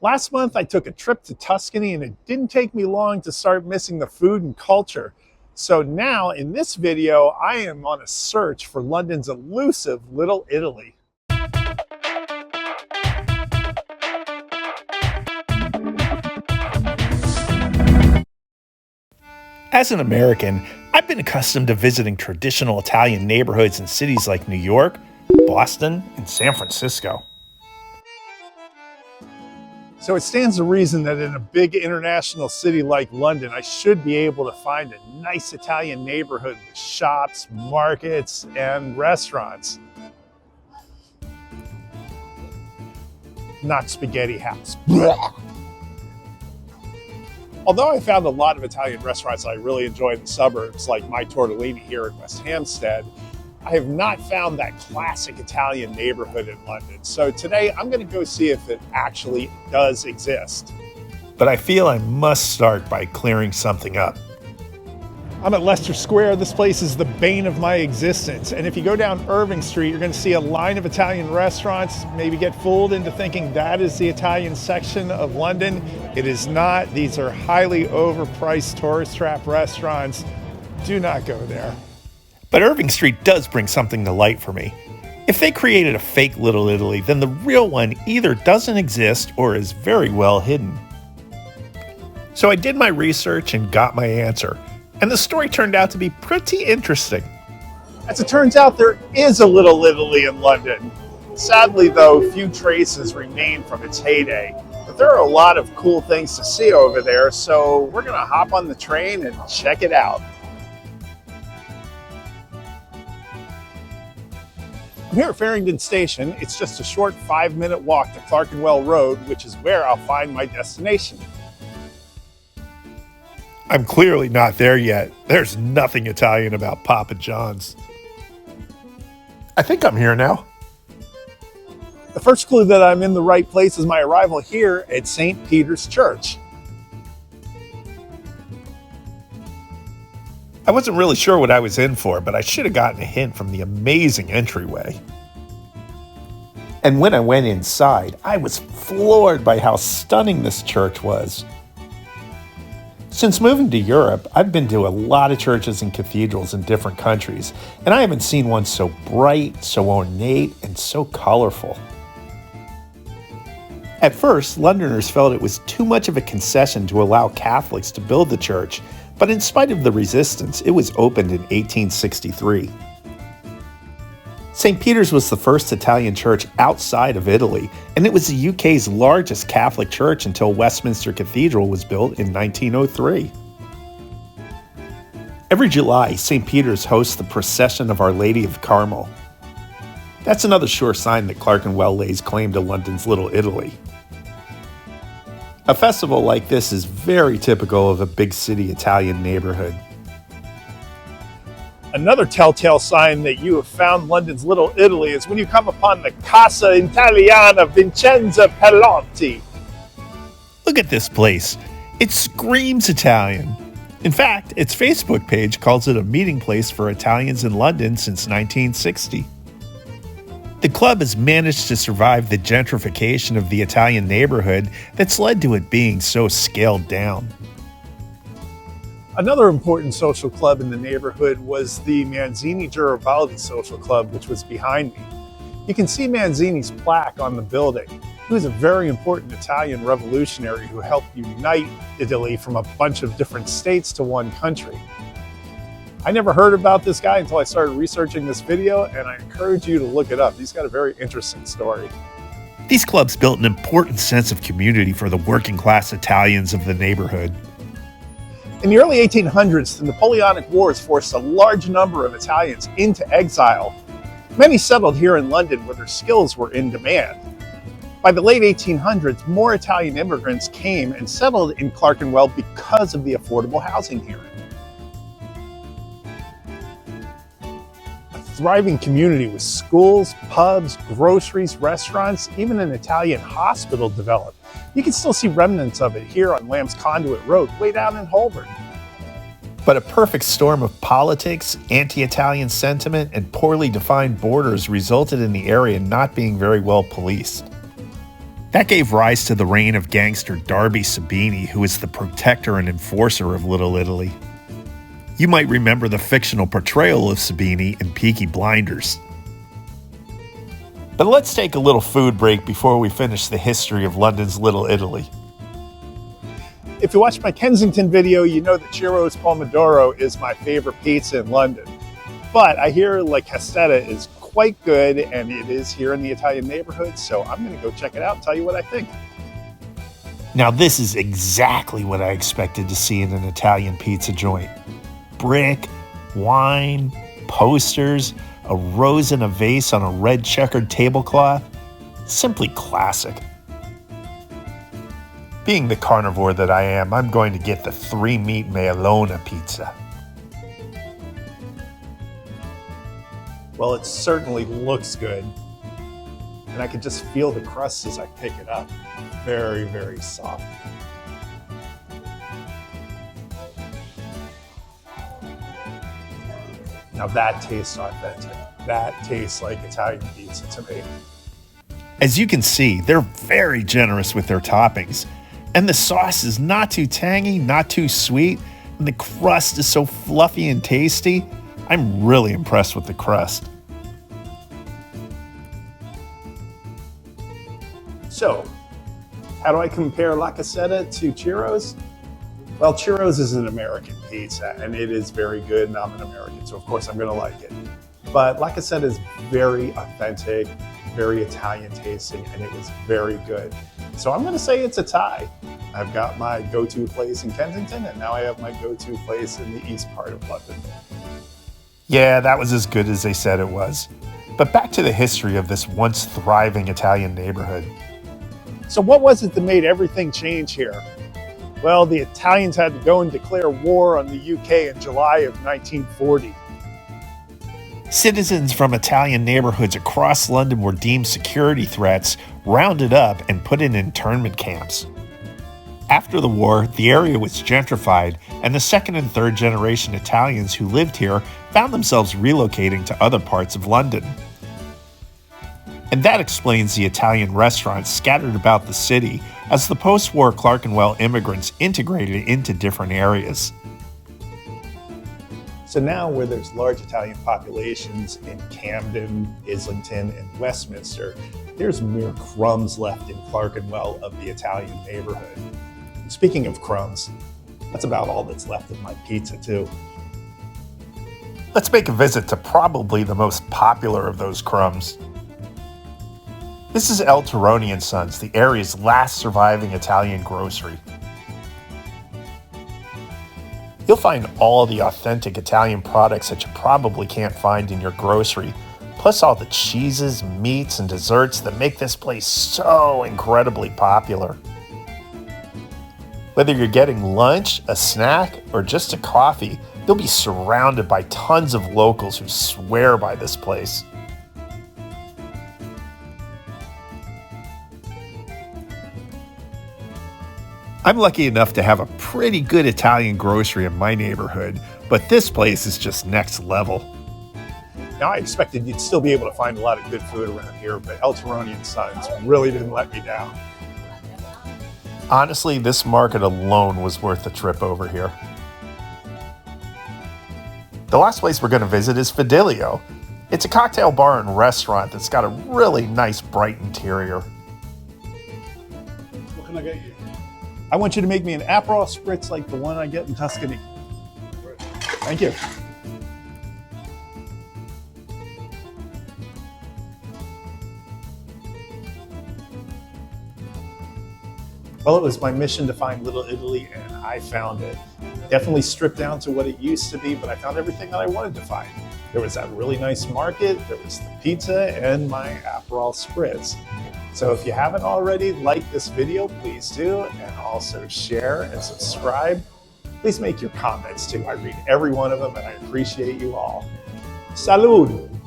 Last month, I took a trip to Tuscany, and it didn't take me long to start missing the food and culture. So now, in this video, I am on a search for London's elusive Little Italy. As an American, I've been accustomed to visiting traditional Italian neighborhoods in cities like New York, Boston, and San Francisco. So it stands to reason that in a big international city like London, I should be able to find a nice Italian neighborhood with shops, markets, and restaurants. Not spaghetti house. Although I found a lot of Italian restaurants I really enjoy in the suburbs, like My Tortellini here in West Hampstead, I have not found that classic Italian neighborhood in London. So today I'm going to go see if it actually does exist. But I feel I must start by clearing something up. I'm at Leicester Square. This place is the bane of my existence. And if you go down Irving Street, you're going to see a line of Italian restaurants, maybe get fooled into thinking that is the Italian section of London. It is not. These are highly overpriced tourist trap restaurants. Do not go there. But Irving Street does bring something to light for me. If they created a fake Little Italy, then the real one either doesn't exist or is very well hidden. So I did my research and got my answer, and the story turned out to be pretty interesting. As it turns out, there is a Little Italy in London. Sadly, though, few traces remain from its heyday. But there are a lot of cool things to see over there, so we're going to hop on the train and check it out. I'm here at Farringdon Station. It's just a short 5-minute walk to Clerkenwell Road, which is where I'll find my destination. I'm clearly not there yet. There's nothing Italian about Papa John's. I think I'm here now. The first clue that I'm in the right place is my arrival here at St. Peter's Church. I wasn't really sure what I was in for, but I should have gotten a hint from the amazing entryway. And when I went inside, I was floored by how stunning this church was. Since moving to Europe, I've been to a lot of churches and cathedrals in different countries, and I haven't seen one so bright, so ornate, and so colorful. At first, Londoners felt it was too much of a concession to allow Catholics to build the church, but in spite of the resistance, it was opened in 1863. St. Peter's was the first Italian church outside of Italy, and it was the UK's largest Catholic church until Westminster Cathedral was built in 1903. Every July, St. Peter's hosts the Procession of Our Lady of Carmel. That's another sure sign that Clerkenwell lays claim to London's Little Italy. A festival like this is very typical of a big city Italian neighborhood. Another telltale sign that you have found London's Little Italy is when you come upon the Casa Italiana Vincenzo Pelotti. Look at this place. It screams Italian. In fact, its Facebook page calls it a meeting place for Italians in London since 1960. The club has managed to survive the gentrification of the Italian neighborhood that's led to it being so scaled down. Another important social club in the neighborhood was the Manzini Garibaldi Social Club, which was behind me. You can see Manzini's plaque on the building. He was a very important Italian revolutionary who helped unite Italy from a bunch of different states to one country. I never heard about this guy until I started researching this video, and I encourage you to look it up. He's got a very interesting story. These clubs built an important sense of community for the working class Italians of the neighborhood. In the early 1800s, the Napoleonic Wars forced a large number of Italians into exile. Many settled here in London where their skills were in demand. By the late 1800s, more Italian immigrants came and settled in Clerkenwell because of the affordable housing here. Thriving community with schools, pubs, groceries, restaurants, even an Italian hospital developed. You can still see remnants of it here on Lamb's Conduit Road, way down in Holborn. But a perfect storm of politics, anti-Italian sentiment, and poorly defined borders resulted in the area not being very well policed. That gave rise to the reign of gangster Darby Sabini, who is the protector and enforcer of Little Italy. You might remember the fictional portrayal of Sabini in Peaky Blinders. But let's take a little food break before we finish the history of London's Little Italy. If you watched my Kensington video, you know that Ciro's Pomodoro is my favorite pizza in London. But I hear La Cassetta is quite good, and it is here in the Italian neighborhood, so I'm going to go check it out and tell you what I think. Now this is exactly what I expected to see in an Italian pizza joint. Brick, wine, posters, a rose in a vase on a red checkered tablecloth. Simply classic. Being the carnivore that I am, I'm going to get the 3-meat Maialona pizza. Well, it certainly looks good. And I can just feel the crust as I pick it up. Very, very soft. Now that tastes authentic. That tastes like Italian pizza to me. As you can see, they're very generous with their toppings. And the sauce is not too tangy, not too sweet, and the crust is so fluffy and tasty. I'm really impressed with the crust. So, how do I compare La Cassetta to Ciro's? Well, Ciro's is an American pizza, and it is very good, and I'm an American, so of course I'm gonna like it. But La Cassetta is very authentic, very Italian tasting, and it was very good. So I'm gonna say it's a tie. I've got my go-to place in Kensington, and now I have my go-to place in the east part of London. Yeah, that was as good as they said it was. But back to the history of this once thriving Italian neighborhood. So what was it that made everything change here? Well, the Italians had to go and declare war on the UK in July of 1940. Citizens from Italian neighborhoods across London were deemed security threats, rounded up, and put in internment camps. After the war, the area was gentrified, and the second and third generation Italians who lived here found themselves relocating to other parts of London. And that explains the Italian restaurants scattered about the city as the post-war Clerkenwell immigrants integrated into different areas. So now where there's large Italian populations in Camden, Islington, and Westminster, there's mere crumbs left in Clerkenwell of the Italian neighborhood. Speaking of crumbs, that's about all that's left of my pizza too. Let's make a visit to probably the most popular of those crumbs. This is El Tironi & Sons, the area's last surviving Italian grocery. You'll find all the authentic Italian products that you probably can't find in your grocery, plus all the cheeses, meats, and desserts that make this place so incredibly popular. Whether you're getting lunch, a snack, or just a coffee, you'll be surrounded by tons of locals who swear by this place. I'm lucky enough to have a pretty good Italian grocery in my neighborhood, but this place is just next level. Now I expected you'd still be able to find a lot of good food around here, but El Tironi & Sons really didn't let me down. Honestly, this market alone was worth the trip over here. The last place we're going to visit is Fidelio. It's a cocktail bar and restaurant that's got a really nice bright interior. What can I get you? I want you to make me an Aperol Spritz like the one I get in Tuscany. Thank you. Well, it was my mission to find Little Italy, and I found it. Definitely stripped down to what it used to be, but I found everything that I wanted to find. There was that really nice market, there was the pizza, and my Aperol Spritz. So if you haven't already liked this video, please do, and also share and subscribe. Please make your comments too. I read every one of them, and I appreciate you all. Salud!